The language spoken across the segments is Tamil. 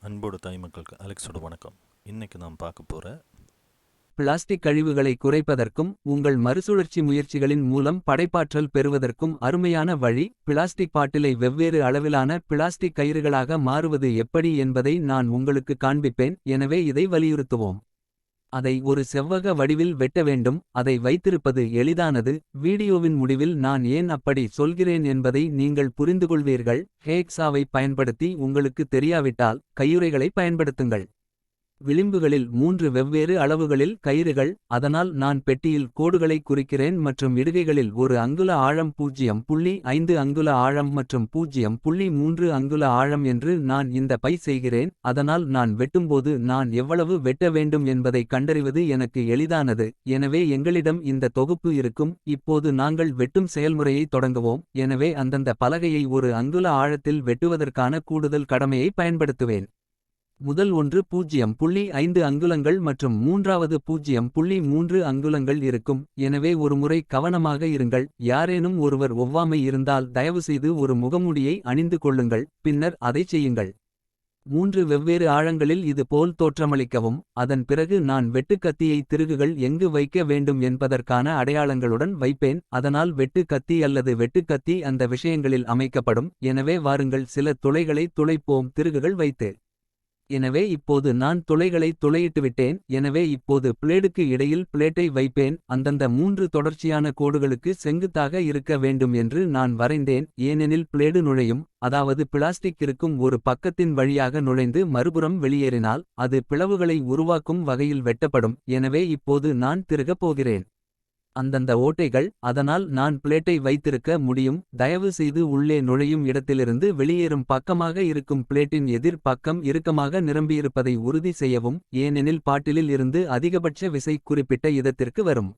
அன்போடு தாய் மக்களுக்கு அலெக்ஸோட வணக்கம். இன்னைக்கு நாம் பார்க்க போகிற பிளாஸ்டிக் கழிவுகளை குறைப்பதற்கும் உங்கள் மறுசுழற்சி முயற்சிகளின் மூலம் படைப்பாற்றல் பெறுவதற்கும் அருமையான வழி. பிளாஸ்டிக் பாட்டிலை வெவ்வேறு அளவிலான பிளாஸ்டிக் கயிறுகளாக மாறுவது எப்படி என்பதை நான் உங்களுக்கு காண்பிப்பேன். எனவே இதை வலியுறுத்துவோம். அதை ஒரு செவ்வக வடிவில் வெட்ட வேண்டும். அதை வைத்திருப்பது எளிதானது. வீடியோவின் முடிவில் நான் ஏன் அப்படி சொல்கிறேன் என்பதை நீங்கள் புரிந்துகொள்வீர்கள். ஹேக்ஸாவை பயன்படுத்தி உங்களுக்கு தெரியாவிட்டால் கையுறைகளை பயன்படுத்துங்கள். விளிம்புகளில் 3 வெவ்வேறு அளவுகளில் கயிறுகள். அதனால் நான் பெட்டியில் கோடுகளை குறிக்கிறேன் மற்றும் இடுகைகளில் 1 அங்குல ஆழம் 0.5 அங்குல ஆழம் மற்றும் 0.3 அங்குல ஆழம் என்று நான் இந்த பை செய்கிறேன். அதனால் நான் வெட்டும்போது நான் எவ்வளவு வெட்ட வேண்டும் என்பதை கண்டறிவது எனக்கு எளிதானது. எனவே எங்களிடம் இந்த தொகுப்பு இருக்கும். இப்போது நாங்கள் வெட்டும் செயல்முறையை தொடங்குவோம். எனவே அந்தந்த பலகையை 1 அங்குல ஆழத்தில் வெட்டுவதற்கான கூடுதல் கடமையை பயன்படுத்துவேன். முதல் ஒன்று 0.5 அங்குலங்கள் மற்றும் மூன்றாவது 0.3 அங்குலங்கள் இருக்கும். எனவே ஒருமுறை கவனமாக இருங்கள். யாரேனும் ஒருவர் ஒவ்வாமை இருந்தால் தயவுசெய்து ஒரு முகமூடியை அணிந்து கொள்ளுங்கள். பின்னர் அதைச் செய்யுங்கள். 3 வெவ்வேறு ஆழங்களில் இது போல் தோற்றமளிக்கவும். அதன் பிறகு நான் வெட்டுக்கத்தியை திருகுகள் எங்கு வைக்க வேண்டும் என்பதற்கான அடையாளங்களுடன் வைப்பேன். அதனால் வெட்டு கத்தி அல்லது வெட்டுக்கத்தி அந்த விஷயங்களில் அமைக்கப்படும். எனவே வாருங்கள் சில துளைகளை துளைப்போம் திருகுகள் வைத்து. எனவே இப்போது நான் துளைகளை துளையிட்டுவிட்டேன். எனவே இப்போது பிளேடுக்கு இடையில் பிளேட்டை வைப்பேன். அந்தந்த 3 தொடர்ச்சியான கோடுகளுக்கு செங்குத்தாக இருக்க வேண்டும் என்று நான் வரைந்தேன். ஏனெனில் பிளேடு நுழையும், அதாவது பிளாஸ்டிக் இருக்கும் ஒரு பக்கத்தின் வழியாக நுழைந்து மறுபுறம் வெளியேறினால் அது பிளவுகளை உருவாக்கும் வகையில் வெட்டப்படும். எனவே இப்போது நான் திருகப் போகிறேன் அந்தந்த ஓட்டைகள். அதனால் நான் பிளேட்டை வைத்திருக்க முடியும். தயவு செய்து உள்ளே நுழையும் இடத்திலிருந்து வெளியேறும் பக்கமாக இருக்கும் பிளேட்டின் எதிர் பக்கம் இறுக்கமாக நிரம்பியிருப்பதை உறுதி செய்யவும். ஏனெனில் பாட்டிலில் இருந்து அதிகபட்ச விசை குறிப்பிட்ட இடத்திற்கு வரும்.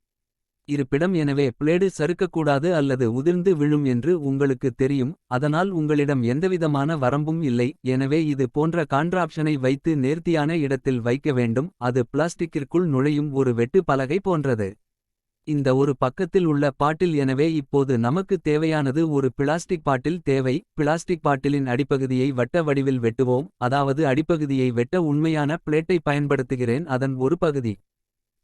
இருப்பிடம் எனவே பிளேடு சறுக்கக்கூடாது அல்லது உதிர்ந்து விழும் என்று உங்களுக்கு தெரியும். அதனால் உங்களிடம் எந்தவிதமான வரம்பும் இல்லை. எனவே இது போன்ற கான்ட்ராப்ஷனை வைத்து நேர்த்தியான இடத்தில் வைக்க வேண்டும். அது பிளாஸ்டிக்கிற்குள் நுழையும் ஒரு வெட்டு பலகை போன்றது. இந்த ஒரு பக்கத்தில் உள்ள பாட்டில். எனவே இப்போது நமக்கு தேவையானது ஒரு பிளாஸ்டிக் பாட்டில் தேவை. பிளாஸ்டிக் பாட்டிலின் அடிப்பகுதியை வட்ட வடிவில் வெட்டுவோம். அதாவது அடிப்பகுதியை வெட்ட உண்மையான பிளேட்டை பயன்படுத்துகிறேன் அதன் ஒரு பகுதி.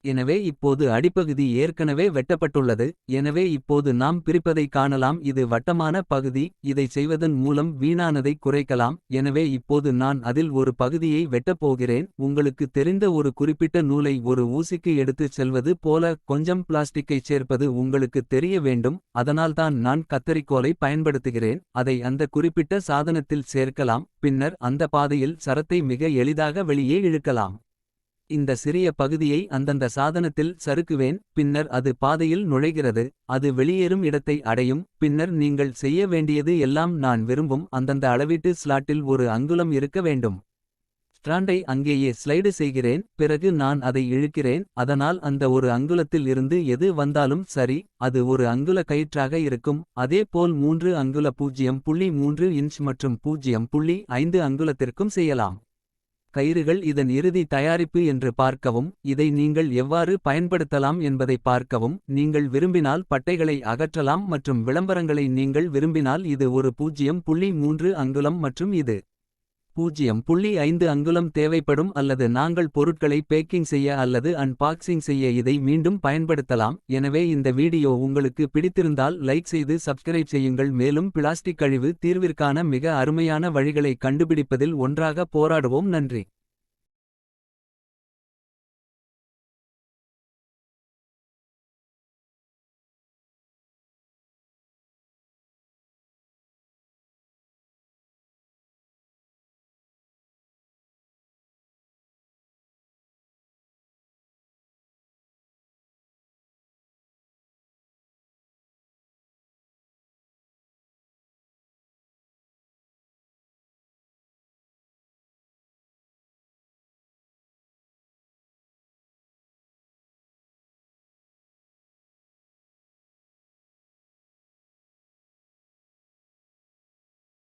எனவே இப்போது அடிப்பகுதி ஏற்கனவே வெட்டப்பட்டுள்ளது. எனவே இப்போது நாம் பிரிப்பதை காணலாம். இது வட்டமான பகுதி. இதை செய்வதன் மூலம் வீணானதை குறைக்கலாம். எனவே இப்போது நான் அதில் ஒரு பகுதியை வெட்டப் போகிறேன். உங்களுக்கு தெரிந்த ஒரு குறிப்பிட்ட நூலை ஒரு ஊசிக்கு எடுத்துச் செல்வது போல கொஞ்சம் பிளாஸ்டிக்கை சேர்ப்பது உங்களுக்கு தெரிய வேண்டும். அதனால்தான் நான் கத்தரிக்கோலை பயன்படுத்துகிறேன். அதை அந்த குறிப்பிட்ட சாதனத்தில் சேர்க்கலாம். பின்னர் அந்த பாதையில் சரத்தை மிக எளிதாக வெளியே இழுக்கலாம். இந்த சிறிய பகுதியை அந்தந்த சாதனத்தில் சறுக்குவேன். பின்னர் அது பாதையில் நுழைகிறது. அது வெளியேறும் இடத்தை அடையும். பின்னர் நீங்கள் செய்ய வேண்டியது எல்லாம் நான் விரும்பும் அந்தந்த அளவீட்டு ஸ்லாட்டில் 1 அங்குலம் இருக்க வேண்டும். ஸ்ட்ராண்டை அங்கேயே ஸ்லைடு செய்கிறேன். பிறகு நான் அதை இழுக்கிறேன். அதனால் அந்த 1 அங்குலத்தில் இருந்து எது வந்தாலும் சரி. அது 1 அங்குல கயிற்றாக இருக்கும். அதேபோல் 3 அங்குல 0.3 இன்ச் மற்றும் 0.5 அங்குலத்திற்கும் செய்யலாம். கயிறுகள் இதன் இறுதி தயாரிப்பு என்று பார்க்கவும். இதை நீங்கள் எவ்வாறு பயன்படுத்தலாம் என்பதை பார்க்கவும். நீங்கள் விரும்பினால் பட்டைகளை அகற்றலாம் மற்றும் விளம்பரங்களை நீங்கள் விரும்பினால் இது ஒரு 0.3 அங்குலம் மற்றும் இது 0.5 அங்குலம் தேவைப்படும். அல்லது நாங்கள் பொருட்களை பேக்கிங் செய்ய அல்லது அன்பாக்சிங் செய்ய இதை மீண்டும் பயன்படுத்தலாம். எனவே இந்த வீடியோ உங்களுக்கு பிடித்திருந்தால் லைக் செய்து சப்ஸ்கிரைப் செய்யுங்கள். மேலும் பிளாஸ்டிக் கழிவு தீர்விற்கான மிக அருமையான வழிகளை கண்டுபிடிப்பதில் ஒன்றாக போராடுவோம். நன்றி.